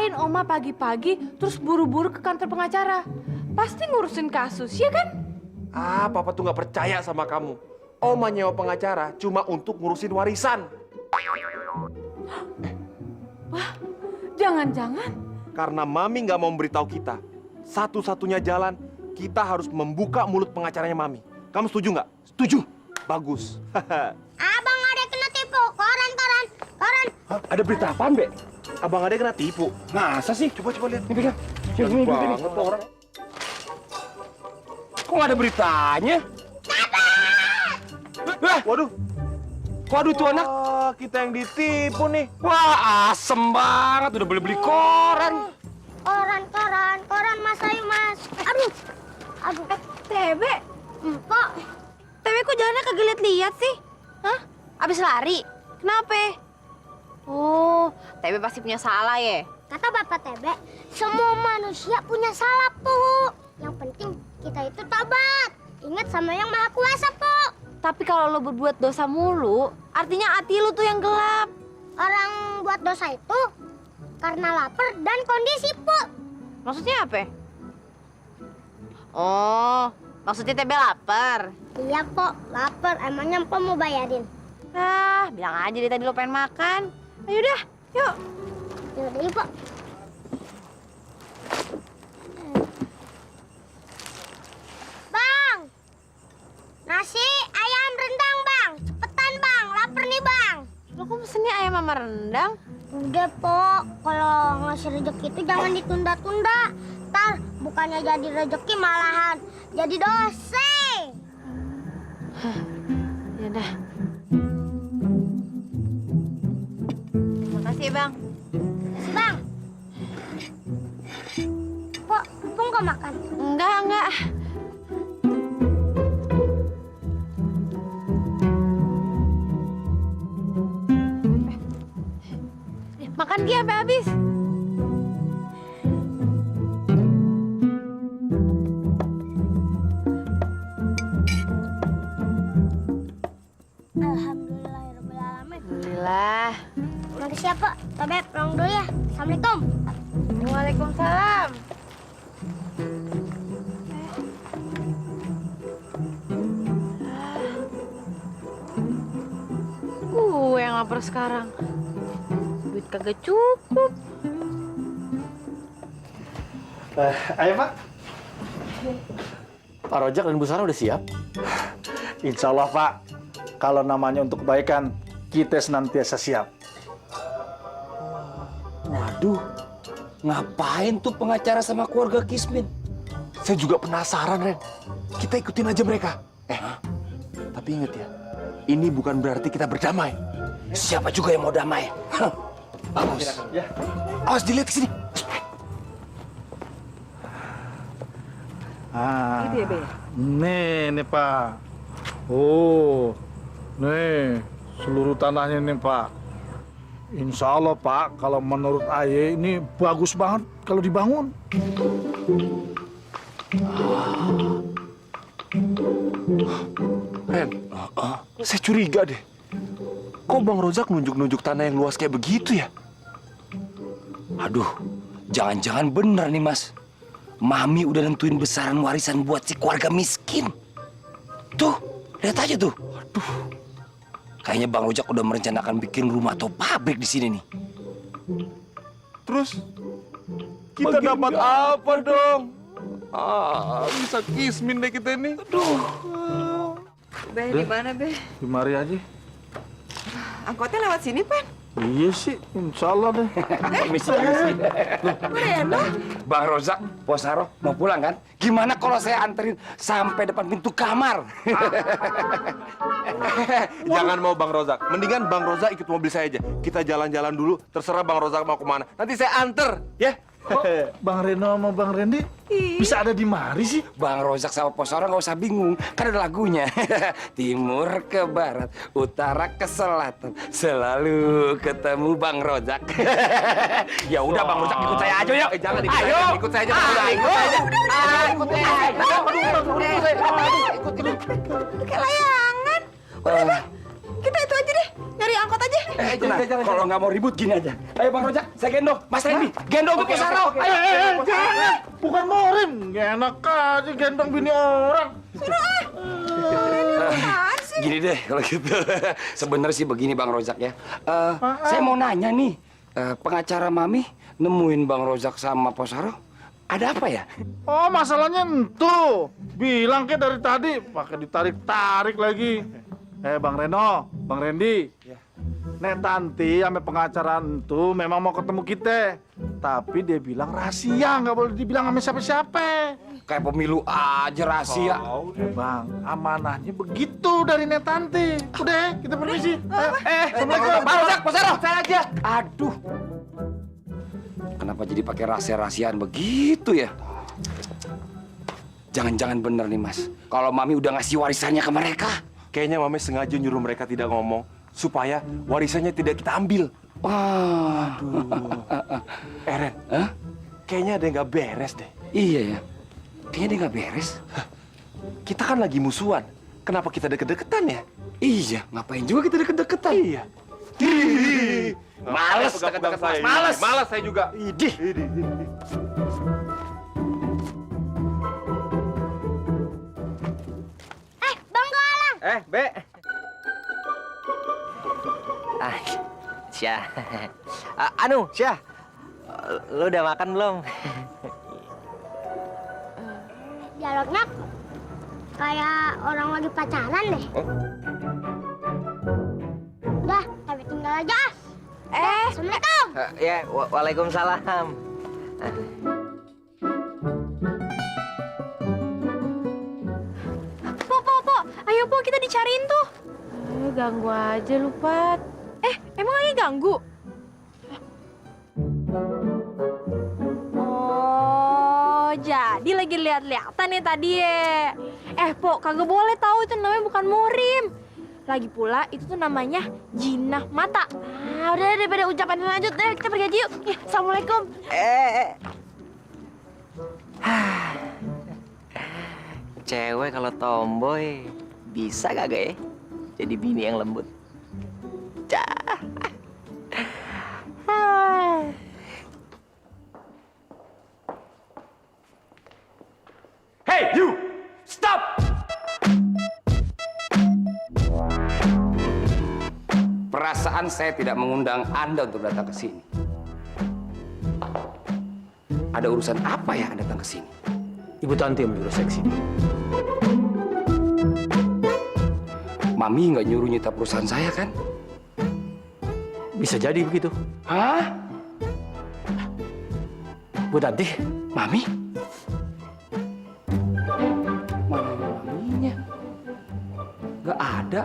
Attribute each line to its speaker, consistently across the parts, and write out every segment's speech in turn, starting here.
Speaker 1: Ngapain Oma pagi-pagi terus buru-buru ke kantor pengacara? Pasti ngurusin kasus, ya kan?
Speaker 2: Ah, Papa tuh nggak percaya sama kamu. Oma nyewa pengacara cuma untuk ngurusin warisan.
Speaker 1: Wah, jangan-jangan.
Speaker 2: Karena Mami nggak mau memberitahu kita, satu-satunya jalan kita harus membuka mulut pengacaranya Mami. Kamu setuju nggak? Setuju. Bagus.
Speaker 3: Abang Ade kena tipu. Koran.
Speaker 2: Hah? Ada berita apaan, Be? Abang Ade kena tipu. Masa sih? Coba lihat. Nih, pegang. Ini banget orang. Kok nggak ada beritanya? Wah, waduh. Waduh tuh anak. Kita yang ditipu nih. Wah, asem banget. Udah beli koran.
Speaker 3: Koran Mas Ayu, Mas. Aduh.
Speaker 1: Tebe,
Speaker 3: Kok
Speaker 1: Tebe kok jalannya kagak lihat-lihat sih? Hah? Abis lari? Kenapa? Oh, Tebe pasti punya salah ya?
Speaker 3: kata Bapak Tebe, semua manusia punya salah, Bu. Yang penting kita itu tobat. Ingat sama yang Maha Kuasa, Bu.
Speaker 1: Tapi kalau lo berbuat dosa mulu, artinya hati lo tuh yang gelap.
Speaker 3: Orang buat dosa itu karena lapar dan kondisi, Bu.
Speaker 1: Maksudnya apa? Oh, maksudnya Tebe lapar.
Speaker 3: Iya, Po. Lapar. Emangnya Po mau bayarin?
Speaker 1: Ah, bilang aja deh tadi lo pengen makan. Ayo dah, yuk.
Speaker 3: Yaudah, yuk, Po. Bang! Nasi ayam rendang, Bang. Cepetan, Bang. Lapar nih, Bang.
Speaker 1: Lo kok pesennya ayam sama rendang?
Speaker 3: Udah, Po. Kalau ngasih rezeki itu jangan ditunda-tunda. Ntar bukannya jadi rezeki malahan jadi dosa.
Speaker 1: Ya dah. Terima kasih, Bang.
Speaker 3: Bang. Po nggak makan?
Speaker 1: Enggak. Makan dia sampai habis.
Speaker 3: Alhamdulillahirobbilalamin.
Speaker 1: Alhamdulillah.
Speaker 3: Makasih ya, Po. Tebe, pulang dulu ya. Assalamualaikum.
Speaker 1: Waalaikumsalam. Gue yang lapar sekarang. Duit kagak cukup.
Speaker 4: Ayo, Pak. Pak Rojak dan Bu Sarah udah siap? Insya Allah, Pak. Kalau namanya untuk kebaikan, kita senantiasa siap.
Speaker 5: Waduh, ngapain tuh pengacara sama keluarga Kismin?
Speaker 2: Saya juga penasaran, Ren. Kita ikutin aja mereka. Tapi inget ya, ini bukan berarti kita berdamai.
Speaker 5: Siapa juga yang mau damai? Hah, bagus.
Speaker 4: Ya.
Speaker 2: Awas dilihat ke sini.
Speaker 4: Ah, nih Pak. Oh, nih seluruh tanahnya nih Pak. Insya Allah Pak, kalau menurut Aye ini bagus banget kalau dibangun.
Speaker 2: Ren, saya curiga deh. Kok Bang Rozak nunjuk-nunjuk tanah yang luas kayak begitu ya?
Speaker 5: Aduh, jangan-jangan bener nih, Mas. Mami udah nentuin besaran warisan buat si keluarga miskin. Tuh, lihat aja tuh. Aduh, kayaknya Bang Rojak udah merencanakan bikin rumah atau pabrik di sini nih.
Speaker 2: Terus kita dapat apa dong? Bisa Kismin deh kita ini. Aduh.
Speaker 1: Be, di mana, Be?
Speaker 4: Di mari aja.
Speaker 1: Angkotnya lewat sini, Pen.
Speaker 4: Iya sih, insya Allah deh.
Speaker 5: Bang Rozak, Posaro mau pulang kan? Gimana kalau saya anterin sampai depan pintu kamar?
Speaker 2: Jangan mau Bang Rozak. Mendingan Bang Rozak ikut mobil saya aja. Kita jalan-jalan dulu. Terserah Bang Rozak mau kemana. Nanti saya anter, ya.
Speaker 4: Kok Bang Reno sama Bang Rendi bisa ada di mari sih?
Speaker 5: Bang Rozak sama Posaro nggak usah bingung, kan ada lagunya. Timur ke barat, utara ke selatan, selalu ketemu Bang Rozak. Ya udah Bang Rozak ikut saya aja yuk.
Speaker 2: Jangan ikut
Speaker 5: Ayo.
Speaker 2: saya. Ikut saya aja. Ikut saya aja. Ikut saya aja.
Speaker 1: Kayak layangan. Udah, Be. Kita itu aja deh. nyari angkot aja.
Speaker 5: Nah, kalau nggak mau ribut gini aja. Ayo Bang Rojak, saya gendong. Mas Randy, gendong tuh Pusaro. Ayo.
Speaker 4: Jangan! Bukan Morim. Nggak enak aja gendong bini orang.
Speaker 1: Apaan sih?
Speaker 5: Gini deh kalau gitu. Sebenarnya sih begini Bang Rojak ya. Saya mau nanya nih, pengacara Mami nemuin Bang Rojak sama Pusaro. Ada apa ya?
Speaker 4: Oh, masalahnya entu. Bilang ke dari tadi, pakai ditarik-tarik lagi. Bang Reno, Bang Randy. Nek Tanti sama pengacara entu memang mau ketemu kita. Tapi dia bilang rahasia, nggak boleh dibilang sama siapa-siapa.
Speaker 5: Kayak pemilu aja rahasia.
Speaker 4: Bang, amanahnya begitu dari Nek Tanti. Udah, kita permisi.
Speaker 5: Assalamualaikum. Bang Rojak, Pusaro. Saya aja. Aduh. Kenapa jadi pakai rahasia-rahasiaan begitu ya? Jangan-jangan bener nih Mas. Kalau Mami udah ngasih warisannya ke mereka.
Speaker 2: Kayaknya Mami sengaja nyuruh mereka tidak ngomong supaya warisannya tidak kita ambil.
Speaker 5: Wah.
Speaker 2: Ren, kayaknya ada yang nggak beres deh.
Speaker 5: Iya ya. Kayaknya dia nggak beres.
Speaker 2: Kita kan lagi musuhan. Kenapa kita deket-deketan ya?
Speaker 5: Iya, ngapain juga kita deket-deketan?
Speaker 2: Iya.
Speaker 5: Males
Speaker 2: Pegang-pegang
Speaker 5: deket-deket,
Speaker 2: saya.
Speaker 5: males.
Speaker 2: Males saya juga.
Speaker 5: Idih.
Speaker 3: Bang Galang.
Speaker 6: Be. Syah. Syah. Lu udah makan belum?
Speaker 3: Dialognya kayak orang lagi pacaran deh. Udah, tapi tinggal aja. Assalamualaikum.
Speaker 6: Ya, waalaikumsalam.
Speaker 1: Po, ayo Po, kita dicariin tuh. Ganggu aja lu, Pat. Emang Ayah ganggu? Oh, jadi lagi lihat-lihatan ya tadi ya. Po, kagak boleh tahu itu namanya bukan murim. Lagi pula itu tuh namanya jinah mata. Udah daripada ucapan lanjut deh, kita pergi aja yuk. Assalamualaikum.
Speaker 6: Cewek kalau tomboy bisa kagak ya? Jadi bini yang lembut. Cah.
Speaker 5: Hey, you! Stop! Perasaan saya tidak mengundang Anda untuk datang ke sini. Ada urusan apa ya Anda datang ke sini?
Speaker 6: Ibu Tanti yang menyuruh saya kesini.
Speaker 5: Mami nggak nyuruh nyita perusahaan saya kan?
Speaker 6: Bisa jadi begitu.
Speaker 5: Hah?
Speaker 6: Bu Tanti,
Speaker 5: Mami? Mana maminya? Nggak ada.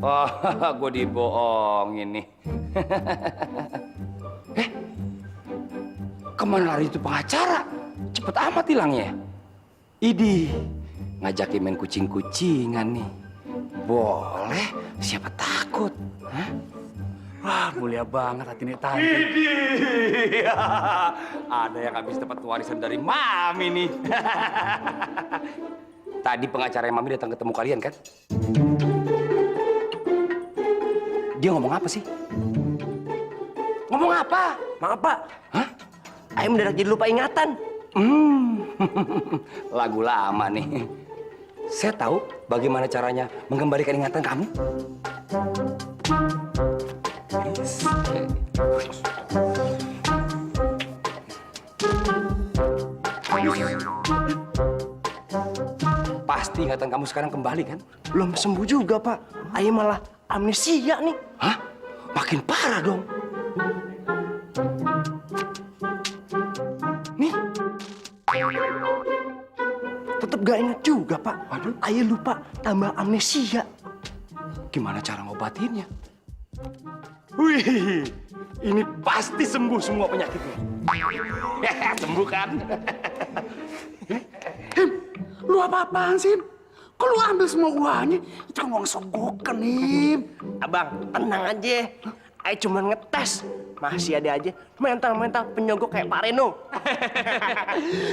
Speaker 5: Oh, gue dibohongin nih. Kemana lari itu pengacara? Cepet amat hilangnya. Idih, ngajakin main kucing-kucingan nih. Boleh, siapa takut? Hah? Wah, mulia banget hati Nek Tanti. Idih, ada yang habis dapat warisan dari Mami nih. Tadi pengacara Mami datang ketemu kalian kan? Dia ngomong apa sih? Ngomong apa?
Speaker 6: maaf Pak.
Speaker 5: Hah?
Speaker 6: Ayah mendadak jadi lupa ingatan.
Speaker 5: Lagu lama nih. Saya tahu bagaimana caranya mengembalikan ingatan kamu. Pasti ingatan kamu sekarang kembali kan?
Speaker 6: Belum sembuh juga Pak. Ayah malah amnesia nih.
Speaker 5: Hah? Makin parah dong. Nih,
Speaker 6: Tetep gak ingat juga Pak.
Speaker 5: Waduh.
Speaker 6: Ayah lupa tambah amnesia.
Speaker 5: gimana cara ngobatinnya? Wih, ini pasti sembuh semua penyakitnya. Sembuh kan?
Speaker 7: Lu apa-apaan sih? Kok lu ambil semua uangnya? Itu kan uang sogokan, Him.
Speaker 6: Abang, tenang aja. Ayo cuma ngetes. Masih ada aja mental-mental penyogok kayak Pak Reno.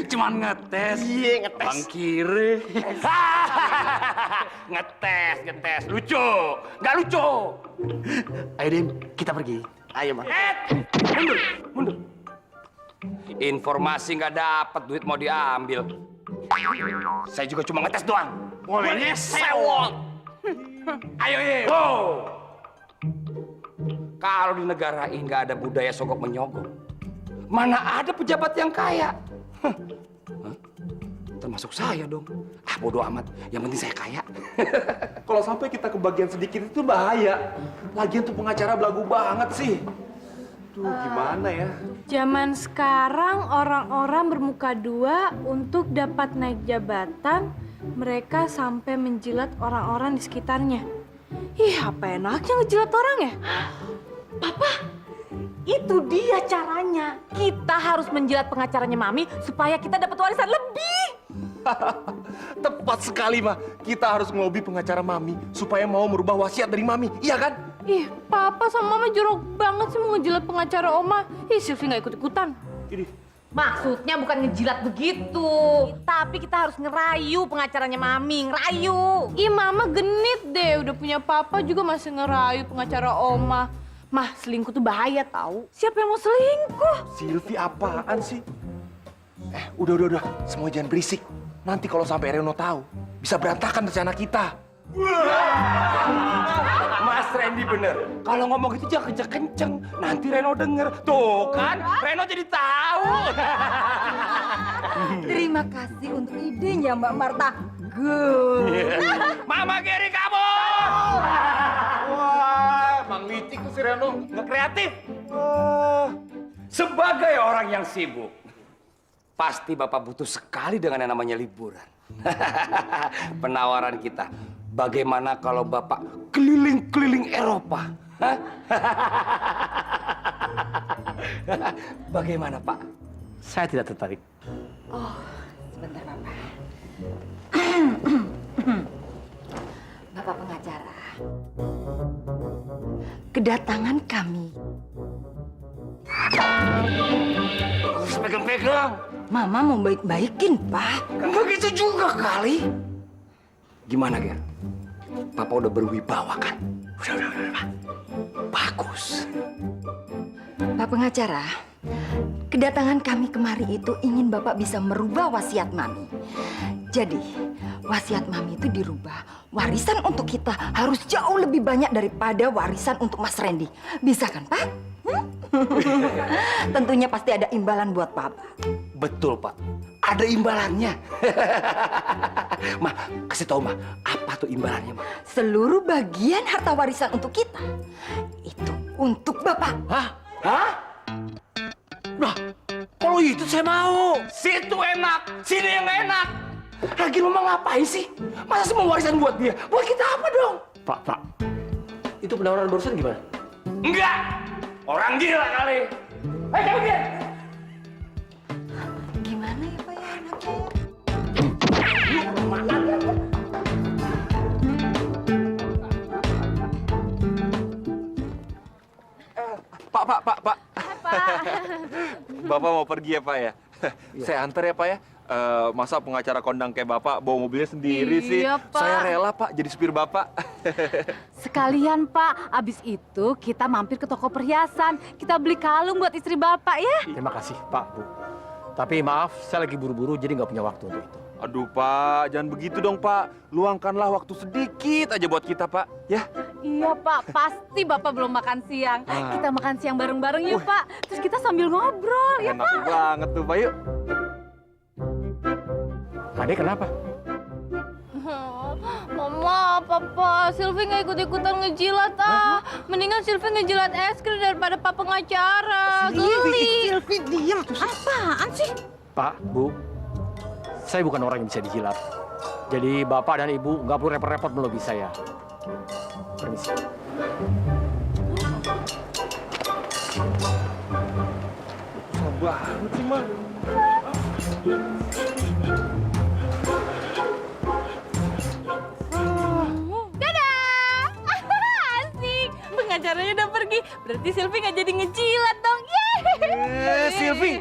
Speaker 7: Cuman ngetes.
Speaker 6: Iya, ngetes.
Speaker 7: Bang Kiri. Ngetes. Lucu. Nggak lucu.
Speaker 6: Ayo, Dim, kita pergi. Ayo, Bang.
Speaker 5: Mundur. Informasi nggak dapat, duit mau diambil. Saya juga cuma ngetes doang.
Speaker 7: Bolehnya sewot. Ayo, ye.
Speaker 5: Kalau di negara ini nggak ada budaya sogok menyogok, mana ada pejabat yang kaya? Hah? Termasuk saya dong. Bodoh amat. Yang penting saya kaya.
Speaker 2: Kalau sampai kita kebagian sedikit itu bahaya. Lagian tuh pengacara belagu banget sih. Duh, gimana ya?
Speaker 1: Zaman sekarang orang-orang bermuka dua untuk dapat naik jabatan, mereka sampai menjilat orang-orang di sekitarnya. Ih, apa enaknya ngejilat orang ya? Papa, itu dia caranya. Kita harus menjilat pengacaranya Mami supaya kita dapat warisan lebih.
Speaker 2: Tepat sekali, Ma. Kita harus ngelobi pengacara Mami supaya mau merubah wasiat dari Mami. Iya kan?
Speaker 1: Ih, Papa sama Mama jorok banget sih mau ngejilat pengacara Oma. Ih, Sylvie nggak ikut-ikutan.
Speaker 2: Ini.
Speaker 8: Maksudnya bukan ngejilat begitu, tapi kita harus ngerayu pengacaranya Mami, ngerayu.
Speaker 1: Ih, Mama genit deh. Udah punya Papa juga masih ngerayu pengacara Oma. Mah, selingkuh tuh bahaya tahu. Siapa yang mau selingkuh?
Speaker 2: Sylvie apaan sih? Udah. Semua jangan berisik. Nanti kalau sampai Reno tahu, bisa berantakan rencana kita.
Speaker 5: Mas Randy bener. Kalau ngomong gitu jangan kenceng. Nanti Reno denger. Tuh kan, Reno jadi tahu.
Speaker 8: Terima kasih untuk idenya Mbak Marta. Good.
Speaker 5: Mama Geri kamu.
Speaker 2: Wah, Mang licik tuh si Reno.
Speaker 5: Nggak kreatif. Sebagai orang yang sibuk, pasti Bapak butuh sekali dengan yang namanya liburan. Penawaran kita, bagaimana kalau Bapak keliling-keliling Eropa? Hah? Bagaimana, Pak?
Speaker 6: Saya tidak tertarik.
Speaker 8: Sebentar Bapak. Bapak pengacara. Kedatangan kami.
Speaker 5: Harus pegang-pegang.
Speaker 8: Mama mau baik-baikin, Pak.
Speaker 5: Begitu juga kali. Gimana, Ger? Papa udah berwibawa kan? Udah. Bagus.
Speaker 8: Pak pengacara, kedatangan kami kemari itu ingin Bapak bisa merubah wasiat Mami. Jadi, wasiat Mami itu dirubah. Warisan untuk kita harus jauh lebih banyak daripada warisan untuk Mas Randy. Bisa kan, Pak? Tentunya pasti ada imbalan buat Papa.
Speaker 5: Betul, Pak. Ada imbalannya. Ma, kasih tahu, Ma. Apa tuh imbalannya, Ma?
Speaker 8: Seluruh bagian harta warisan untuk kita itu untuk Bapak.
Speaker 5: Hah? Nah, kalau itu saya mau. Situ enak, sini yang nggak enak. Lagi Mama ngapain sih? Masa semua warisan buat dia? Buat kita apa dong?
Speaker 6: Pak. Itu penawaran barusan gimana?
Speaker 5: Enggak! Orang gila kali. Ayo cabut dia.
Speaker 8: Gimana ya Pak ya anaknya?
Speaker 2: Pak. Bapak mau pergi ya, Pak ya? Saya antar ya, Pak ya. Masa pengacara kondang kayak Bapak bawa mobilnya sendiri sih?
Speaker 1: Iya, Pak.
Speaker 2: Saya rela, Pak, jadi supir Bapak.
Speaker 9: Sekalian Pak, abis itu kita mampir ke toko perhiasan. Kita beli kalung buat istri Bapak ya.
Speaker 6: Terima kasih, Pak, Bu. Tapi maaf, saya lagi buru-buru jadi nggak punya waktu untuk itu.
Speaker 2: Aduh, Pak, jangan begitu dong, Pak. Luangkanlah waktu sedikit aja buat kita, Pak. Ya?
Speaker 9: Iya Pak, pasti Bapak belum makan siang. Kita makan siang bareng-bareng yuk Pak. Terus kita sambil ngobrol ya
Speaker 2: Enak banget tuh, Pak. Yuk.
Speaker 6: Adek kenapa?
Speaker 1: Mama, Papa, Sylvie nggak ikut-ikutan ngejilat Mendingan Sylvie ngejilat es krim daripada Pak pengacara. Geli.
Speaker 7: Sylvie, diam tuh.
Speaker 1: Apaan sih?
Speaker 6: Pak, Bu, saya bukan orang yang bisa dijilat. Jadi Bapak dan Ibu nggak perlu repot-repot melobi saya. Permisi.
Speaker 2: Susah banget sih, Ma.
Speaker 1: Dadah! Asik! Pengacara pengacaranya udah pergi. Berarti Silvi nggak jadi ngejilat dong. Yeay!
Speaker 2: Silvi,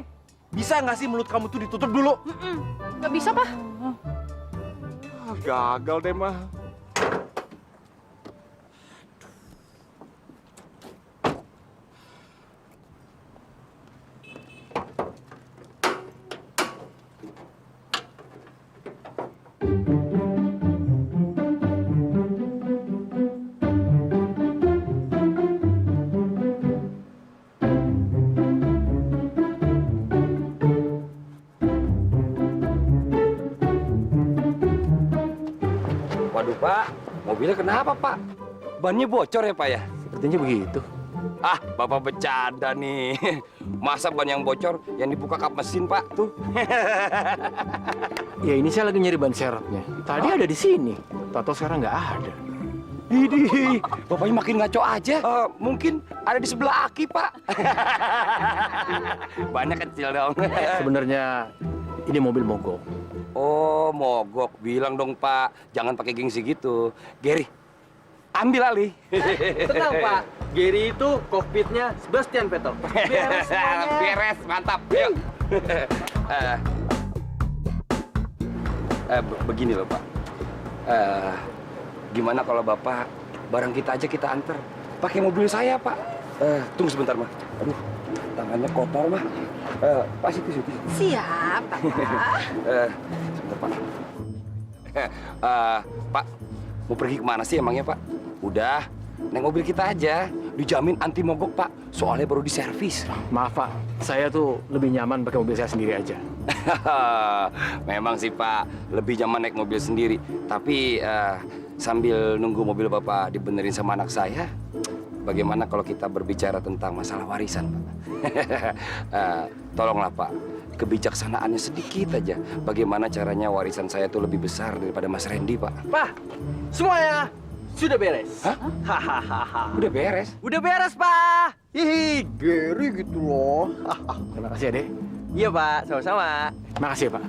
Speaker 2: bisa nggak sih mulut kamu tuh ditutup dulu?
Speaker 1: Nggak bisa, Pak.
Speaker 2: Gagal deh, mah.
Speaker 5: Waduh Pak, mobilnya kenapa Pak? Bannya bocor ya Pak ya?
Speaker 6: Sepertinya begitu.
Speaker 5: Ah, Bapak bercanda nih. Masa ban yang bocor yang dibuka kap mesin Pak tuh?
Speaker 6: Ya ini saya lagi nyari ban serepnya. Tadi ada di sini. Tato sekarang nggak ada.
Speaker 5: Idih, Bapaknya makin ngaco aja. Mungkin ada di sebelah Aki Pak. Bannya kecil dong.
Speaker 6: Sebenarnya ini mobil mogok.
Speaker 5: Oh, mogok. Bilang dong Pak, jangan pakai gengsi gitu. Gary, ambil alih.
Speaker 10: Tenang Pak, Gary itu kokpitnya Sebastian Vettel. Beres semuanya.
Speaker 5: Beres, mantap. Yuk. Begini loh Pak. Gimana kalau Bapak barang kita aja kita antar pakai mobil saya Pak? Tunggu sebentar Mah. Aduh, tangannya kotor Mah. Pak situ.
Speaker 8: Siap, Papa.
Speaker 5: Sebentar Pak. Pak, mau pergi kemana sih emangnya Pak? Udah, naik mobil kita aja. Dijamin anti mogok Pak, soalnya baru diservis.
Speaker 6: Maaf Pak, saya tuh lebih nyaman pakai mobil saya sendiri aja.
Speaker 5: Memang sih Pak, lebih nyaman naik mobil sendiri. Tapi sambil nunggu mobil Bapak dibenerin sama anak saya, bagaimana kalau kita berbicara tentang masalah warisan Pak? Tolonglah Pak, kebijaksanaannya sedikit aja. Bagaimana caranya warisan saya tuh lebih besar daripada Mas Randy Pak?
Speaker 10: Pak, semuanya sudah beres.
Speaker 5: Hah?
Speaker 10: Hahaha.
Speaker 5: Udah beres?
Speaker 10: Udah beres Pak. Hihi, Gary gitu loh.
Speaker 6: Terima kasih ya, Dek.
Speaker 10: Iya Pak, sama-sama.
Speaker 6: Makasih ya, Pak.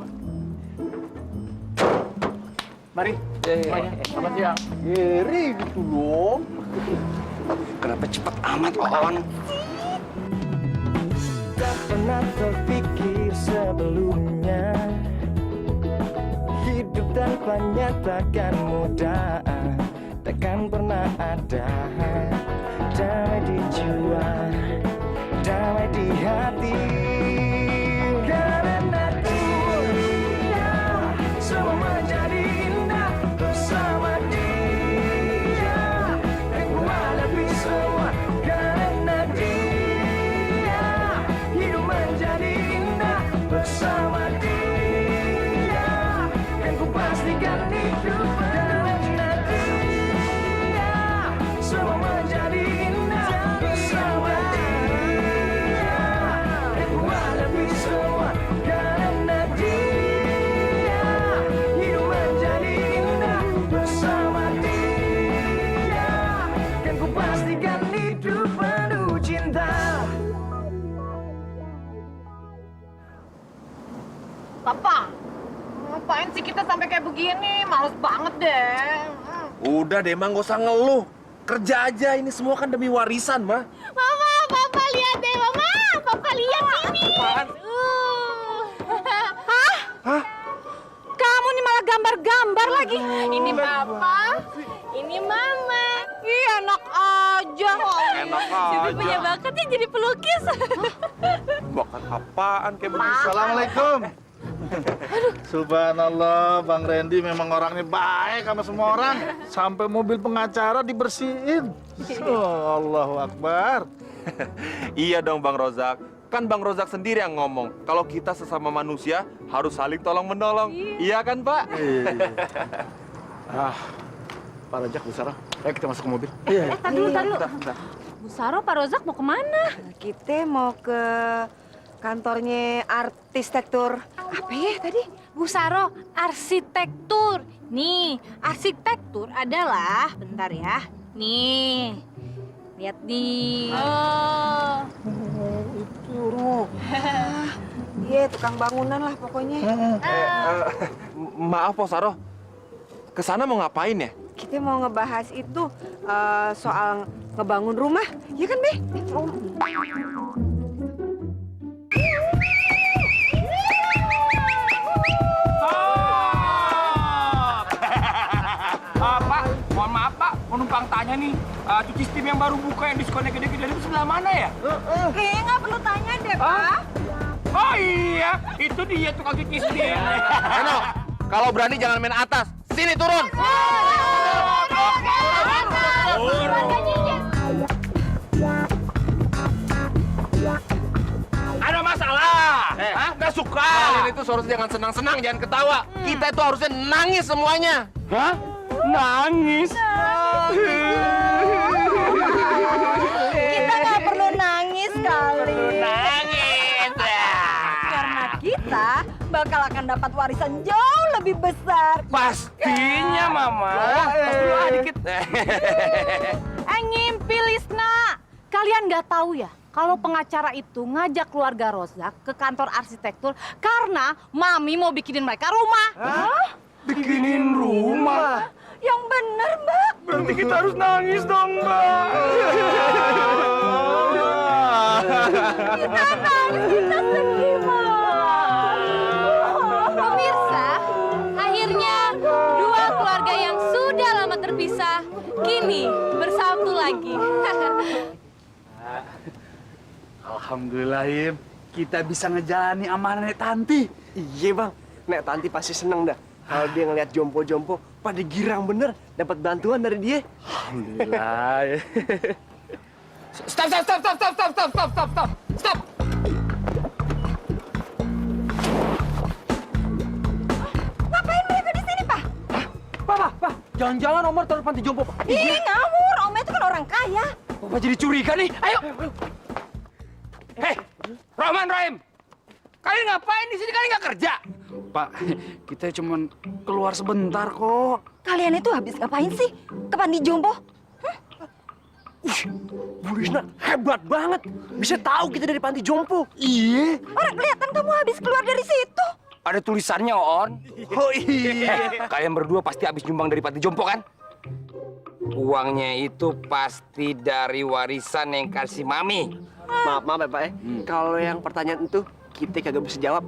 Speaker 6: Mari. Semuanya. Selamat siang.
Speaker 10: Gary gitu loh.
Speaker 5: Kenapa cepat amat, On?
Speaker 11: Tak pernah terpikir sebelumnya, hidup tanpa nyatakan mudah, takkan pernah ada damai di jiwa, damai di hati. Karena dia semua menjadi indah bersama dia, dan ku hadapi semua. Karena dia hidup menjadi indah bersama dia, dan ku pastikan hidup. Karena dia semua menjadi indah bersama dia, dan ku hadapi semua. Karena dia hidup menjadi indah bersama dia, dan ku pastikan hidup penuh cinta.
Speaker 1: Papa, ngapain sih kita sampai kayak begini? Males banget deh.
Speaker 2: Udah deh, Mang, gak usah ngeluh. Kerja aja, ini semua kan demi warisan, Mah.
Speaker 1: Mama, Papa lihat deh, Mama. Papa lihat ini.
Speaker 2: Apaan?
Speaker 1: Hah? Kamu nih malah gambar-gambar lagi. Ini Papa, ini Mama. Ih, enak aja.
Speaker 2: Enak
Speaker 1: Silvi
Speaker 2: aja.
Speaker 1: punya bakatnya jadi pelukis.
Speaker 2: Bakat apaan kayak begitu?
Speaker 4: Assalamualaikum. Subhanallah, Bang Randy memang orangnya baik sama semua orang. Sampai mobil pengacara dibersihin. Allahu Akbar.
Speaker 2: Iya dong, Bang Rozak. Kan Bang Rozak sendiri yang ngomong kalau kita sesama manusia harus saling tolong-menolong. Iya kan, Pak?
Speaker 6: Pak Rojak, Bu Sarah, ayo kita masuk ke mobil.
Speaker 1: Tar dulu. Bu Saro, Pak Rozak mau kemana?
Speaker 8: Kita mau ke kantornya arsitektur. Apa ya tadi?
Speaker 1: Bu Saro, arsitektur. Nih, arsitektur adalah, bentar ya. Nih, lihat di. Oh.
Speaker 8: Iya, tukang bangunan lah pokoknya.
Speaker 2: Maaf, Pak Saro. Kesana mau ngapain ya?
Speaker 12: kita mau ngebahas itu soal ngebangun rumah, ya kan, Be?
Speaker 7: Pak, mohon maaf Pak, mau numpang tanya nih, cuci steam yang baru buka yang diskonnya gede-gede itu sebelah mana ya?
Speaker 8: Kayaknya nggak perlu tanya deh, Pak.
Speaker 7: Oh iya, itu dia tukang cuci steam.
Speaker 2: Reno, kalau berani jangan main atas. Sini turun.
Speaker 7: Ada masalah? Hah? Nggak suka?
Speaker 2: Kalian itu seharusnya jangan senang-senang, jangan ketawa. Kita itu harusnya nangis semuanya.
Speaker 7: Hah? Nangis?
Speaker 8: Kita nggak perlu nangis kali.
Speaker 7: Nangis ya.
Speaker 8: Karena kita bakal akan dapat warisan jauh lebih besar.
Speaker 7: Pastinya, Mama. Tos dulu dikit.
Speaker 9: Ngimpi, Lisna. Kalian nggak tahu ya, kalau pengacara itu ngajak keluarga Rozak ke kantor arsitektur karena Mami mau bikinin mereka rumah.
Speaker 7: Bikinin rumah?
Speaker 8: Yang bener, Mbak.
Speaker 7: Berarti kita harus nangis dong, Mbak.
Speaker 8: Kita nangis, kita sedih, Mbak.
Speaker 1: Pemirsa, akhirnya dua keluarga yang sudah lama terpisah kini bersatu lagi.
Speaker 10: Alhamdulillah, Im. Kita bisa ngejalani amanah Nek Tanti.
Speaker 13: Iya bang, Nek Tanti pasti seneng dah. Kalau dia ngeliat jompo-jompo pada girang bener, dapat bantuan dari dia.
Speaker 10: Alhamdulillah.
Speaker 7: Stop.
Speaker 8: Ngapain mereka di sini, Pak?
Speaker 10: Pak, jangan-jangan Omar taruh panti jompo, Pak.
Speaker 8: Ih, ngawur. Om itu kan orang kaya.
Speaker 7: Bapak jadi curiga nih. Ayo. Hei, Roman, Rohim. Kalian ngapain di sini? Kalian nggak kerja?
Speaker 10: Pak, kita cuma keluar sebentar kok.
Speaker 8: Kalian itu habis ngapain sih? Ke panti jompo?
Speaker 13: Bu Risna hebat banget, bisa tahu kita dari panti jompo.
Speaker 10: Iya.
Speaker 8: Orang kelihatan kamu habis keluar dari situ.
Speaker 5: Ada tulisannya, On.
Speaker 13: Oh iya.
Speaker 5: Kalian berdua pasti habis nyumbang dari panti jompo kan? Uangnya itu pasti dari warisan yang kasih Mami.
Speaker 13: Maaf ya Pak ya, kalau yang pertanyaan itu kita kagak bisa jawab.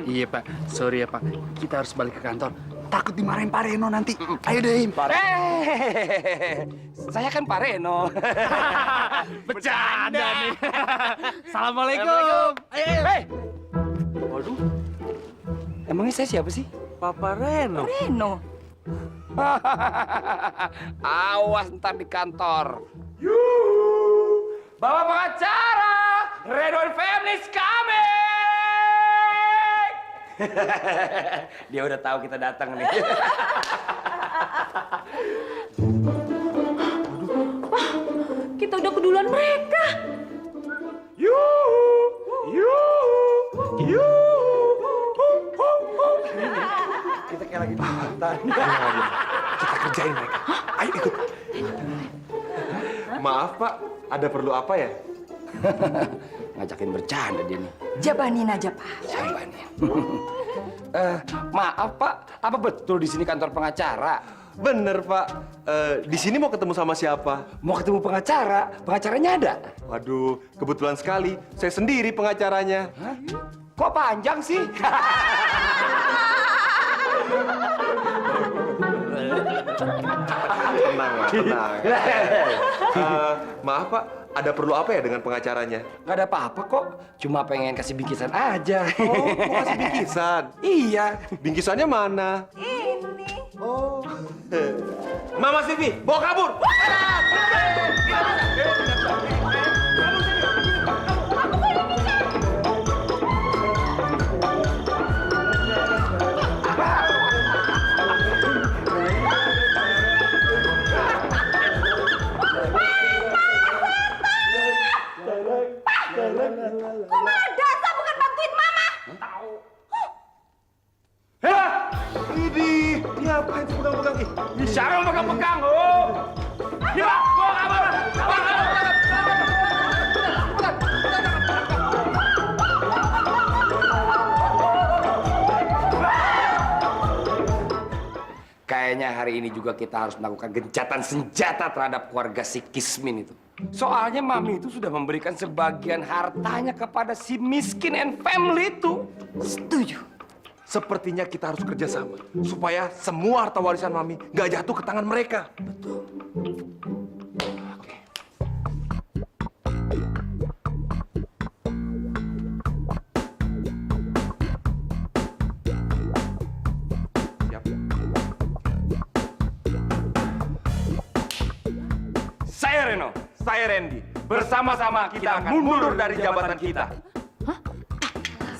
Speaker 10: Iya, Pak. Sorry ya, Pak. Kita harus balik ke kantor. Takut dimarahin Pak Reno nanti. Ayo deh, Im.
Speaker 5: Saya kan Pak Reno.
Speaker 7: Bercanda nih.
Speaker 10: Assalamualaikum.
Speaker 7: Hei,
Speaker 5: Waduh. Emangnya saya siapa sih?
Speaker 13: Papa Reno.
Speaker 8: Reno.
Speaker 5: Awas ntar di kantor.
Speaker 7: Bapak pengacara, Reno and Family is coming.
Speaker 5: Dia udah tahu kita datang nih.
Speaker 1: Kita udah keduluan mereka.
Speaker 2: Kita kayak lagi di hutan. Kita kerjain mereka. Ayo ikut. Maaf Pak, ada perlu apa ya?
Speaker 5: Ngajakin bercanda dia nih.
Speaker 8: Jabanin aja, Pak.
Speaker 5: Jabanin. Maaf Pak, apa betul di sini kantor pengacara?
Speaker 2: Bener Pak. Di sini mau ketemu sama siapa?
Speaker 5: Mau ketemu pengacara? Pengacaranya ada?
Speaker 2: Waduh, kebetulan sekali. Saya sendiri pengacaranya.
Speaker 5: Hah? Kok panjang sih?
Speaker 2: Tenang, Pak, tenang. Maaf Pak, ada perlu apa ya dengan pengacaranya?
Speaker 5: Nggak ada apa-apa kok. Cuma pengen kasih bingkisan aja.
Speaker 2: Oh, mau kasih bingkisan?
Speaker 5: Iya.
Speaker 2: Bingkisannya mana?
Speaker 8: Ini.
Speaker 2: Oh. Mama Sivi, bawa kabur!
Speaker 8: Kok malah dasar bukan bantuin Mama?
Speaker 2: Widih, ini apain sih pegang-pegang? Ih,
Speaker 7: Siapa yang pegang-pegang? Oh. Ini Pak, bawa kabur. Bawa kabur.
Speaker 5: hari ini juga kita harus melakukan gencatan senjata terhadap keluarga si Kismin itu. Soalnya Mami itu sudah memberikan sebagian hartanya kepada si miskin and family itu.
Speaker 8: Setuju.
Speaker 2: Sepertinya kita harus kerjasama supaya semua harta warisan Mami nggak jatuh ke tangan mereka.
Speaker 5: Betul.
Speaker 2: Siap.
Speaker 5: Saya Reno.
Speaker 2: Saya Randy. Bersama-sama kita akan mundur dari jabatan kita.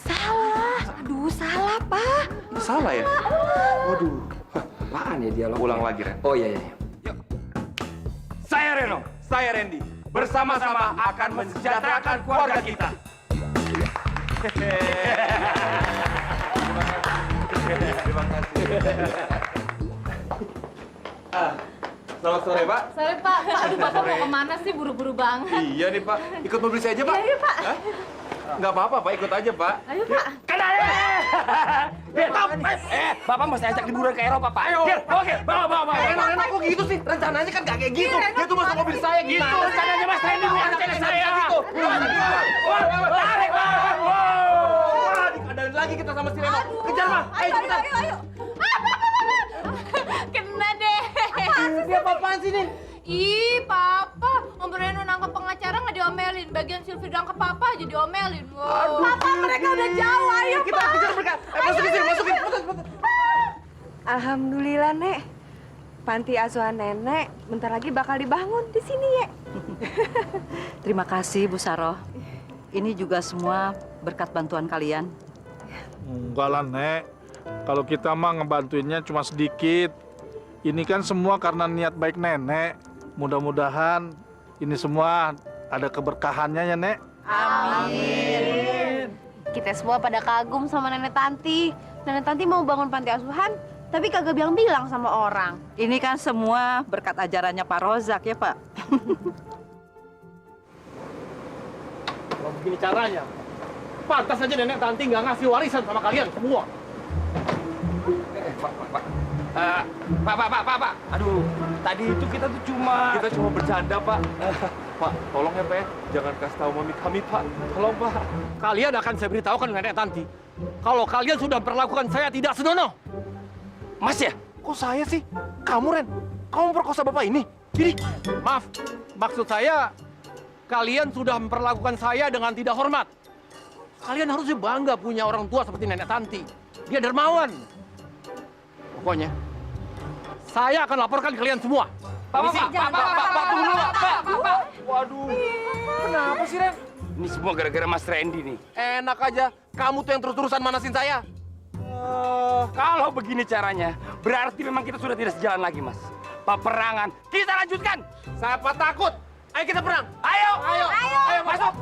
Speaker 8: Salah. Aduh, salah, Pak.
Speaker 2: Salah ya? Waduh.
Speaker 5: Apaan ya dialog?
Speaker 2: Ulang lagi, Ren.
Speaker 5: Oh iya, iya. Yuk. Saya Reno.
Speaker 2: Saya Randy. Bersama-sama akan mensejahterakan keluarga kita. Terima kasih. Selamat sore, Pak.
Speaker 9: Sorry Pak, aduh Bapak mau kemana sih buru-buru banget?
Speaker 2: Iya nih, Pak. Ikut mobil saya aja, Pak.
Speaker 9: Iya, Pak.
Speaker 2: Hah? Nggak apa-apa, Pak. Ikut aja, Pak.
Speaker 9: Ayo Pak.
Speaker 5: Bapak mau saya ajak liburan ke Eropa, Pak.
Speaker 2: Ayo.
Speaker 5: Oke, bawa.
Speaker 2: Reno, kok gitu sih? Rencananya kan nggak kayak gitu. Dia tuh masuk mobil saya gitu.
Speaker 5: Rencananya Mas Randy bukan rencana saya.
Speaker 2: Gitu.
Speaker 5: Tarik, Pak.
Speaker 2: Wah, dikadain lagi kita sama si Reno. Kejar, Pak. Ayo, cepetan.
Speaker 9: Ayo. Kena deh.
Speaker 2: Dia apaan sih, nih?
Speaker 1: Ih, Papa, Om Reno nangkep pengacara nggak diomelin. Bagian Silvi nangkep Papa aja diomelin. Wow.
Speaker 12: Papa, mereka udah jauh. Ayo,
Speaker 2: Kita kejar mereka. Masukin sini, masukin.
Speaker 12: Alhamdulillah, Nek. Panti asuhan nenek bentar lagi bakal dibangun di sini, ya.
Speaker 14: Terima kasih, Bu Saroh. Ini juga semua berkat bantuan kalian.
Speaker 4: Enggak lah, Nek. Kalau kita mah ngebantuinnya cuma sedikit. Ini kan semua karena niat baik nenek. Mudah-mudahan ini semua ada keberkahannya ya, Nek.
Speaker 9: Amin. Kita semua pada kagum sama Nenek Tanti. Nenek Tanti mau bangun panti asuhan, tapi kagak bilang-bilang sama orang.
Speaker 14: Ini kan semua berkat ajarannya Pak Rozak ya, Pak.
Speaker 6: Kalau begini caranya, pantas aja Nenek Tanti nggak ngasih warisan sama kalian semua.
Speaker 5: Pak. Aduh, tadi itu kita tuh cuma
Speaker 2: bercanda, Pak. Pak, tolong ya, Pak ya. Jangan kasih tahu Mami kami, Pak. Tolong, Pak.
Speaker 6: Kalian akan saya beritahukan Nenek Tanti. Kalau kalian sudah memperlakukan saya tidak senonoh.
Speaker 5: Mas ya?
Speaker 2: Kok saya sih? Kamu, Ren. Kamu memperkosa Bapak ini?
Speaker 6: Jadi, maaf. Maksud saya, kalian sudah memperlakukan saya dengan tidak hormat. Kalian harusnya bangga punya orang tua seperti Nenek Tanti. Dia dermawan. Pokoknya, saya akan laporkan kalian semua.
Speaker 5: Pak, tunggu dulu, Pak.
Speaker 2: Waduh. Kenapa sih, Ren?
Speaker 5: Ini semua gara-gara Mas Randy nih.
Speaker 2: Enak aja. Kamu tuh yang terus-terusan manasin saya.
Speaker 5: Kalau begini caranya, berarti memang kita sudah tidak sejalan lagi, Mas. Peperangan, kita lanjutkan.
Speaker 2: Siapa takut? Ayo kita perang.
Speaker 5: Ayo, masuk.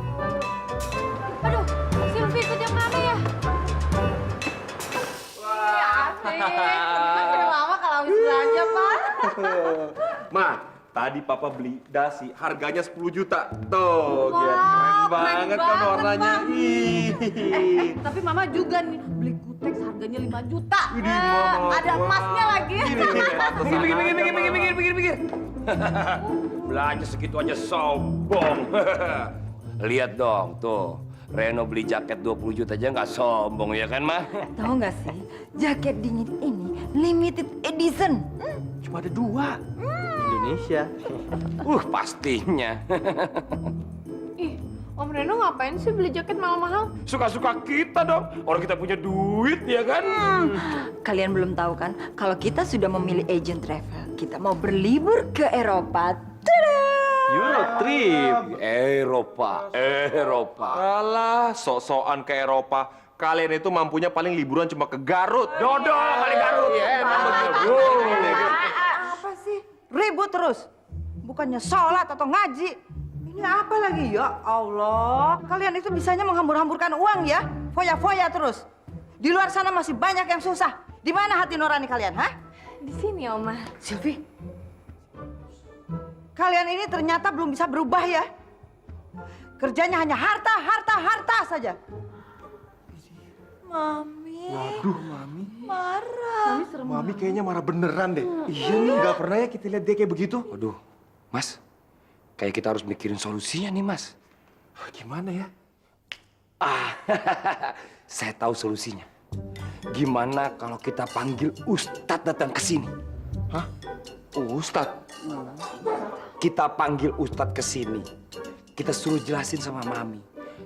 Speaker 1: Aduh, Silvi ikut yang mana ya?
Speaker 9: Udah lama kalau habis belanja, Pak.
Speaker 2: Ma, tadi Papa beli dasi, harganya 10 juta. Tuh, keren banget kan warnanya. Ih.
Speaker 9: Tapi Mama juga nih beli kutek harganya 5 juta.
Speaker 2: Widih, Mama.
Speaker 9: Ada emasnya lagi.
Speaker 5: Pikir. Belanja segitu aja sombong. Lihat dong, tuh. Reno beli jaket 20 juta aja nggak sombong ya kan, Mah?
Speaker 8: Tahu nggak sih, jaket dingin ini limited edition.
Speaker 2: Cuma ada 2. Indonesia.
Speaker 5: Pastinya.
Speaker 1: Ih, Om Reno ngapain sih beli jaket mahal-mahal?
Speaker 5: Suka-suka kita dong. Orang kita punya duit ya kan?
Speaker 8: Kalian belum tahu kan, kalau kita sudah memilih agent travel, kita mau berlibur ke Eropa. Tada!
Speaker 2: Eurotrip.
Speaker 5: Eropa.
Speaker 2: Alah, sok-sokan ke Eropa. Kalian itu mampunya paling liburan cuma ke Garut.
Speaker 5: Dodol kali Garut.
Speaker 2: Iya, enak betul.
Speaker 14: Apa sih? Ribut terus. Bukannya sholat atau ngaji. Ini apa lagi? Ya Allah. Kalian itu bisanya menghambur-hamburkan uang ya? Foya-foya terus. Di luar sana masih banyak yang susah. Di mana hati nurani kalian, hah?
Speaker 1: Di sini, Oma.
Speaker 14: Silvi, kalian ini ternyata belum bisa berubah ya. Kerjanya hanya harta saja.
Speaker 8: Mami.
Speaker 2: Waduh, Mami.
Speaker 8: Marah.
Speaker 2: Mami kayaknya marah beneran deh. Iya nih, nggak pernah ya kita lihat dia kayak begitu.
Speaker 5: Waduh, Mas, kayak kita harus mikirin solusinya nih, Mas.
Speaker 2: Gimana ya?
Speaker 5: Saya tahu solusinya. Gimana kalau kita panggil Ustadz datang ke sini?
Speaker 2: Hah? Ustadz?
Speaker 5: Kita panggil Ustadz ke sini. Kita suruh jelasin sama Mami.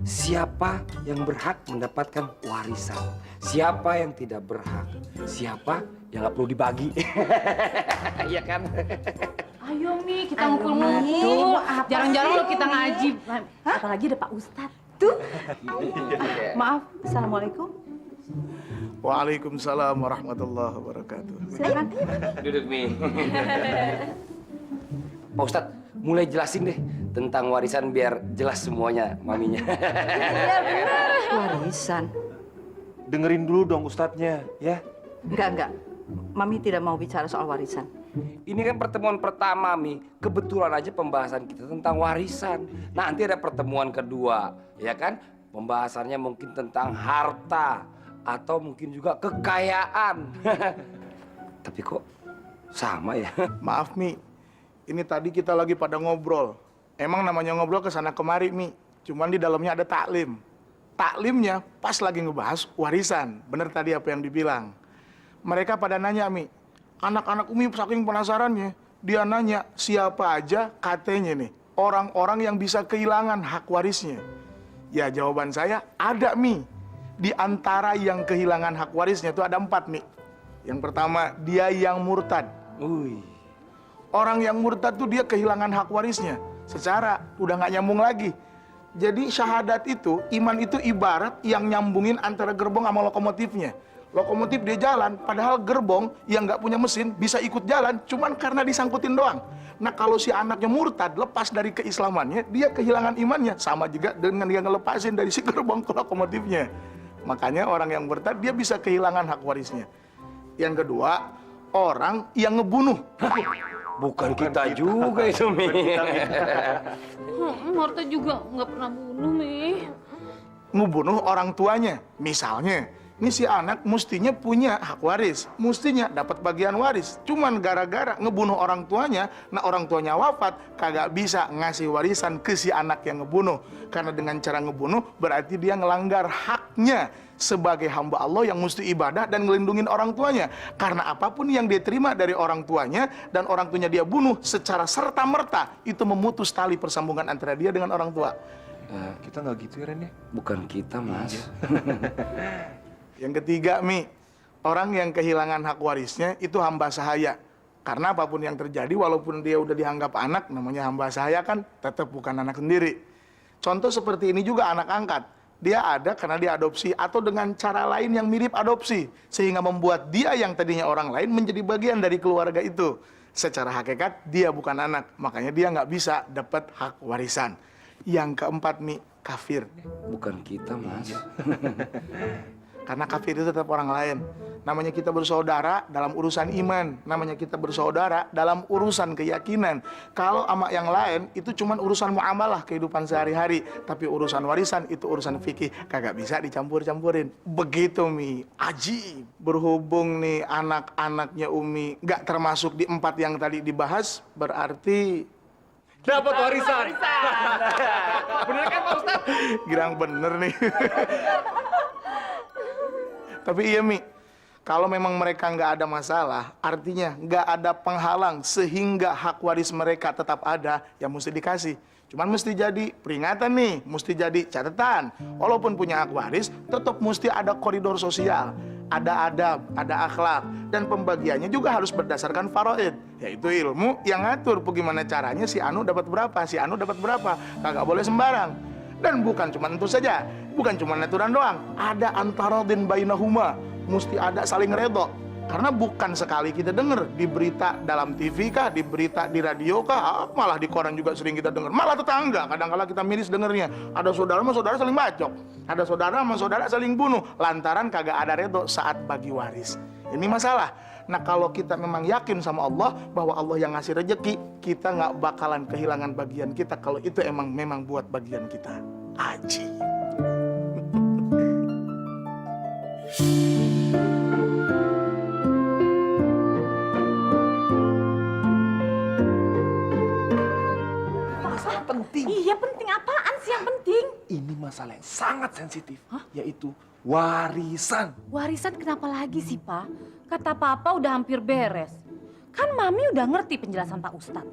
Speaker 5: Siapa yang berhak mendapatkan warisan? Siapa yang tidak berhak? Siapa yang nggak perlu dibagi? Iya kan?
Speaker 9: Ayo Mi, kita ngumpul-ngumpul. Jarang-jarang lo kita ngaji. Apalagi ada Pak Ustadz.
Speaker 14: Tuh. Maaf, Assalamualaikum.
Speaker 4: Waalaikumsalam warahmatullahi wabarakatuh.
Speaker 14: Silakan.
Speaker 5: Duduk, Mi. Pak Ustadz, mulai jelasin deh tentang warisan biar jelas semuanya maminya.
Speaker 14: Warisan.
Speaker 2: Dengerin dulu dong Ustadznya, ya.
Speaker 14: Enggak. Mami tidak mau bicara soal warisan.
Speaker 5: Ini kan pertemuan pertama, Mi. Kebetulan aja pembahasan kita tentang warisan. Nanti ada pertemuan kedua, ya kan? Pembahasannya mungkin tentang harta atau mungkin juga kekayaan. Tapi kok sama ya?
Speaker 4: Maaf, Mi. Ini tadi kita lagi pada ngobrol. Emang namanya ngobrol ke sana kemari, Mi. Cuman di dalamnya ada taklim. Taklimnya pas lagi ngebahas warisan. Bener tadi apa yang dibilang. Mereka pada nanya, Mi. Anak-anak Umi saking penasarannya, dia nanya siapa aja katanya nih orang-orang yang bisa kehilangan hak warisnya. Ya jawaban saya ada, Mi. Di antara yang kehilangan hak warisnya itu ada 4, Mi. Yang pertama, dia yang murtad. Orang yang murtad tuh dia kehilangan hak warisnya. Secara udah nggak nyambung lagi. Jadi syahadat itu, iman itu ibarat yang nyambungin antara gerbong sama lokomotifnya. Lokomotif dia jalan, padahal gerbong yang nggak punya mesin bisa ikut jalan, cuman karena disangkutin doang. Nah kalau si anaknya murtad, lepas dari keislamannya, dia kehilangan imannya. Sama juga dengan dia ngelepasin dari si gerbong ke lokomotifnya. Makanya orang yang murtad, dia bisa kehilangan hak warisnya. Yang kedua, orang yang ngebunuh.
Speaker 5: Bukan kita juga itu, Mi.
Speaker 9: Marta juga nggak pernah bunuh, Mi.
Speaker 4: Ngebunuh orang tuanya. Misalnya, ini si anak mestinya punya hak waris, mestinya dapat bagian waris. Cuman gara-gara ngebunuh orang tuanya, nah orang tuanya wafat, kagak bisa ngasih warisan ke si anak yang ngebunuh. Karena dengan cara ngebunuh, berarti dia ngelanggar haknya sebagai hamba Allah yang mesti ibadah dan ngelindungin orang tuanya. Karena apapun yang dia terima dari orang tuanya dan orang tuanya dia bunuh secara serta-merta, itu memutus tali persambungan antara dia dengan orang tua.
Speaker 2: Kita nggak gitu ya, Ren ya?
Speaker 5: Bukan kita, Mas.
Speaker 4: Yang ketiga, Mi, orang yang kehilangan hak warisnya itu hamba sahaya. Karena apapun yang terjadi, walaupun dia udah dianggap anak, namanya hamba sahaya kan tetap bukan anak sendiri. Contoh seperti ini juga anak angkat. Dia ada karena dia adopsi atau dengan cara lain yang mirip adopsi. Sehingga membuat dia yang tadinya orang lain menjadi bagian dari keluarga itu. Secara hakikat, dia bukan anak. Makanya dia nggak bisa dapat hak warisan. Yang keempat, Mi, kafir.
Speaker 5: Bukan kita, Mas.
Speaker 4: Karena kafir itu tetap orang lain. Namanya kita bersaudara dalam urusan iman. Namanya kita bersaudara dalam urusan keyakinan. Kalau sama yang lain, itu cuma urusan muamalah kehidupan sehari-hari. Tapi urusan warisan, itu urusan fikih. Kagak bisa dicampur-campurin. Begitu, Mi. Aji. Berhubung nih anak-anaknya Umi nggak termasuk di 4 yang tadi dibahas, berarti
Speaker 2: dapat warisan. Bener kan, Pak Ustadz?
Speaker 4: girang bener nih. Tapi iya, Mi, kalau memang mereka nggak ada masalah, artinya nggak ada penghalang sehingga hak waris mereka tetap ada, ya mesti dikasih. Cuman mesti jadi peringatan nih, mesti jadi catatan. Walaupun punya hak waris, tetap mesti ada koridor sosial, ada adab, ada akhlak, dan pembagiannya juga harus berdasarkan faraid, yaitu ilmu yang ngatur bagaimana caranya si Anu dapat berapa, si Anu dapat berapa, kagak boleh sembarang. Dan bukan cuma itu saja, bukan cuma aturan doang, ada antaradin bainahuma, mesti ada saling redho. Karena bukan sekali kita dengar di berita dalam TV kah, di berita di radio kah, malah di koran juga sering kita dengar. Malah tetangga, kadang-kala kita miris dengernya. Ada saudara sama saudara saling bacok, ada saudara sama saudara saling bunuh, lantaran kagak ada redho saat bagi waris. Ini masalah. Nah kalau kita memang yakin sama Allah bahwa Allah yang ngasih rezeki, kita nggak bakalan kehilangan bagian kita kalau itu memang buat bagian kita. Aji.
Speaker 2: penting.
Speaker 9: Iya, penting apaan sih yang penting?
Speaker 2: Ini masalah yang sangat sensitif, yaitu warisan.
Speaker 9: Warisan kenapa lagi sih, Pak? Kata Papa udah hampir beres. Kan Mami udah ngerti penjelasan Pak Ustadz.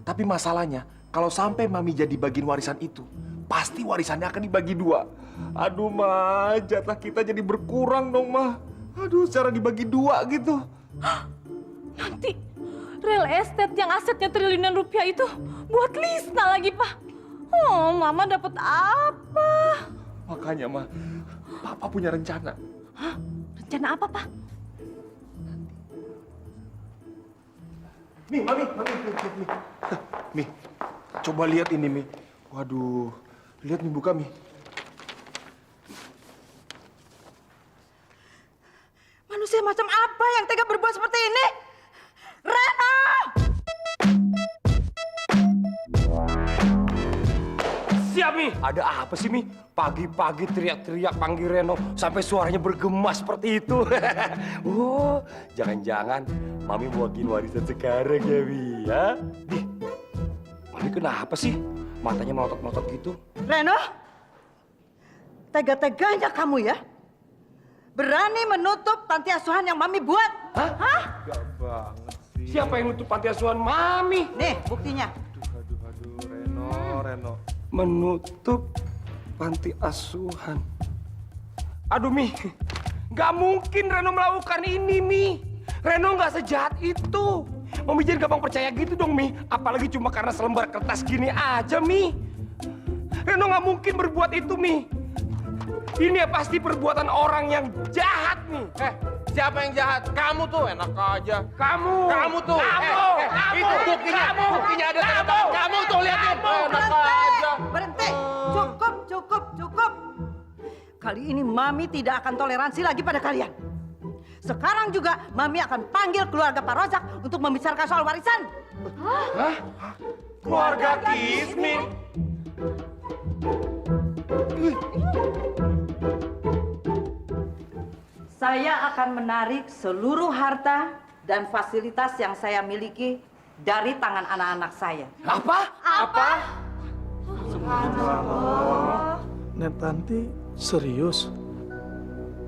Speaker 2: Tapi masalahnya, kalau sampai Mami jadi bagian warisan itu, pasti warisannya akan dibagi 2. Aduh, Ma, jatah kita jadi berkurang dong, Ma. Aduh, secara dibagi 2 gitu.
Speaker 9: Nanti real estate yang asetnya triliunan rupiah itu buat Lisna lagi, Pak. Oh, Mama dapat apa?
Speaker 2: Makanya, Ma, Papa punya rencana.
Speaker 9: Hah? Rencana apa, Pak?
Speaker 2: Mi, Mami, Mi. Mi, coba lihat ini, Mi. Waduh, lihat Mi, buka Mi.
Speaker 14: Manusia macam apa yang tega berbuat seperti ini? Reno!
Speaker 5: Siap, Mi. Ada apa sih, Mi? Pagi-pagi teriak-teriak panggil Reno sampai suaranya bergema seperti itu. Oh, jangan-jangan Mami mau bagiin warisan sekarang ya, Mi? Ya? Nih, Mami kenapa sih? Matanya melotot-melotot gitu.
Speaker 14: Reno, tega-teganya kamu ya? Berani menutup panti asuhan yang Mami buat?
Speaker 5: Hah?
Speaker 2: Gak banget sih.
Speaker 5: Siapa yang nutup panti asuhan Mami?
Speaker 14: Nih, buktinya.
Speaker 2: Aduh, Reno.
Speaker 5: Menutup panti asuhan. Aduh, Mi. Gak mungkin Reno melakukan ini, Mi. Reno gak sejahat itu. Mami jangan gampang percaya gitu dong, Mi. Apalagi cuma karena selembar kertas gini aja, Mi. Reno gak mungkin berbuat itu, Mi. Ini ya pasti perbuatan orang yang jahat, nih.
Speaker 6: Siapa yang jahat? Kamu tuh, enak aja.
Speaker 5: Kamu
Speaker 6: tuh.
Speaker 5: Kamu.
Speaker 6: Itu buktinya. Buktinya ada tanda tangan kamu tuh, lihatin. Enak aja.
Speaker 14: Berhenti. Cukup. Kali ini Mami tidak akan toleransi lagi pada kalian. Sekarang juga Mami akan panggil keluarga Pak Rozak untuk membicarakan soal warisan.
Speaker 2: Hah? Keluarga Kismin?
Speaker 14: Saya akan menarik seluruh harta dan fasilitas yang saya miliki dari tangan anak-anak saya.
Speaker 5: Apa?
Speaker 4: Subhanallah. Nek Tanti serius?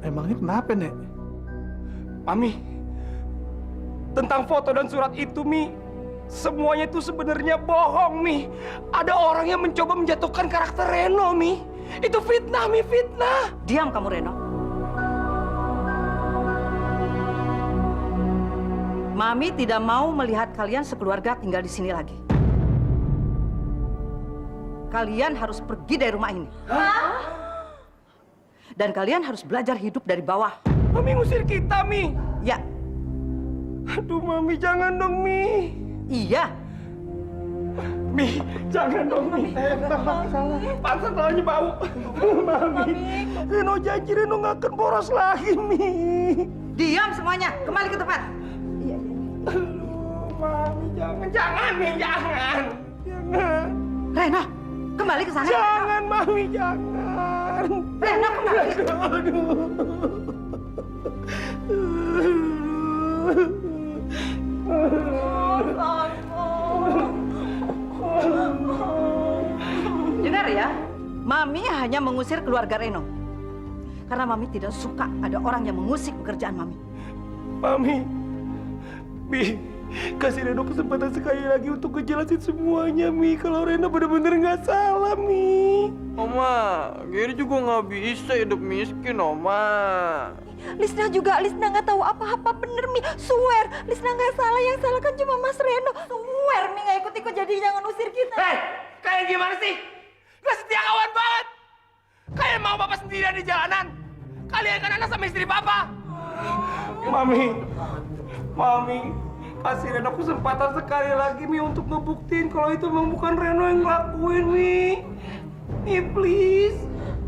Speaker 4: Emangnya kenapa, Nek?
Speaker 5: Mami, tentang foto dan surat itu, Mi, semuanya itu sebenarnya bohong, Mi. Ada orang yang mencoba menjatuhkan karakter Reno, Mi. Itu fitnah, Mi, fitnah.
Speaker 14: Diam kamu, Reno. Mami tidak mau melihat kalian sekeluarga tinggal di sini lagi. Kalian harus pergi dari rumah ini. Dan kalian harus belajar hidup dari bawah.
Speaker 5: Mami ngusir kita, Mi.
Speaker 14: Ya.
Speaker 5: Aduh, Mami, jangan dong, Mi.
Speaker 14: Iya.
Speaker 5: Mi, jangan dong, Mi. Pantas telanya bau. Mami. Reno janji Reno nggak akan boros lagi, Mi.
Speaker 14: Diam semuanya. Kembali ke tempat.
Speaker 5: Mami, jangan, Mi, jangan.
Speaker 14: Reno, kembali ke sana.
Speaker 5: Jangan, Mami, jangan.
Speaker 14: Reno, kembali. Dengar ya, Mami hanya mengusir keluarga Reno. Karena Mami tidak suka ada orang yang mengusik pekerjaan Mami.
Speaker 5: Mami, Mi, kasih Reno kesempatan sekali lagi untuk ngejelasin semuanya, Mi. Kalau Reno benar-benar nggak salah, Mi.
Speaker 6: Oma, Gary juga nggak bisa hidup miskin, Oma.
Speaker 8: Lisna nggak tahu apa-apa bener, Mi. Swear, Lisna nggak salah. Yang salah kan cuma Mas Reno. Swear, Mi nggak ikut-ikut, jadi jangan usir kita.
Speaker 5: Hei, kalian gimana sih? Nggak setia kawan banget. Kalian mau Papa sendirian di jalanan? Kalian kan anak sama istri Papa. Mami, kasih Reno kesempatan sekali lagi, Mi, untuk ngebuktiin kalau itu memang bukan Reno yang ngelakuin, Mi. Mi, please.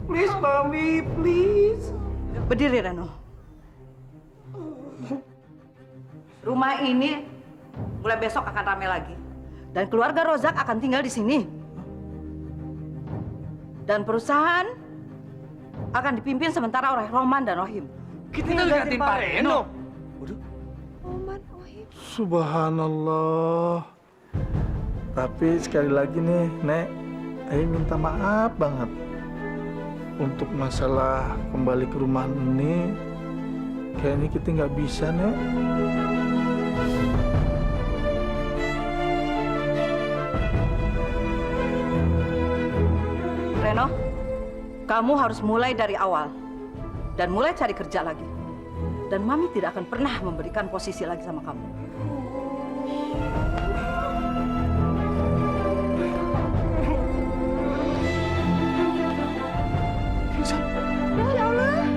Speaker 5: Please, Mami, please.
Speaker 14: Berdiri, Reno. Rumah ini mulai besok akan ramai lagi. Dan keluarga Rozak akan tinggal di sini. Dan perusahaan akan dipimpin sementara oleh Roman dan Rohim.
Speaker 5: Kita ngeliatin Pak Reno.
Speaker 4: Subhanallah. Tapi sekali lagi nih, Nek, Ayah minta maaf banget. Untuk masalah kembali ke rumah ini, kayaknya kita nggak bisa, Nek.
Speaker 14: Reno, kamu harus mulai dari awal dan mulai cari kerja lagi. Dan Mami tidak akan pernah memberikan posisi lagi sama kamu.
Speaker 3: Ya Allah.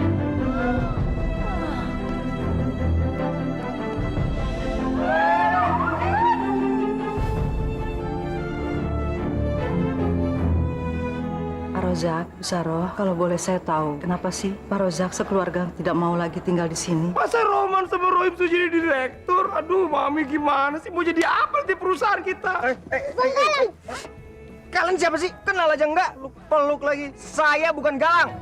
Speaker 14: Pak Rozak, Bu Saroh, kalau boleh saya tahu, kenapa sih Pak Rozak sekeluarga tidak mau lagi tinggal di sini?
Speaker 13: Masa Roman sama Rohim tuh jadi direktur? Aduh, Mami gimana sih? Mau jadi apa di perusahaan kita? Kalian siapa sih? Kenal aja enggak? Lu peluk lagi. Saya bukan Galang.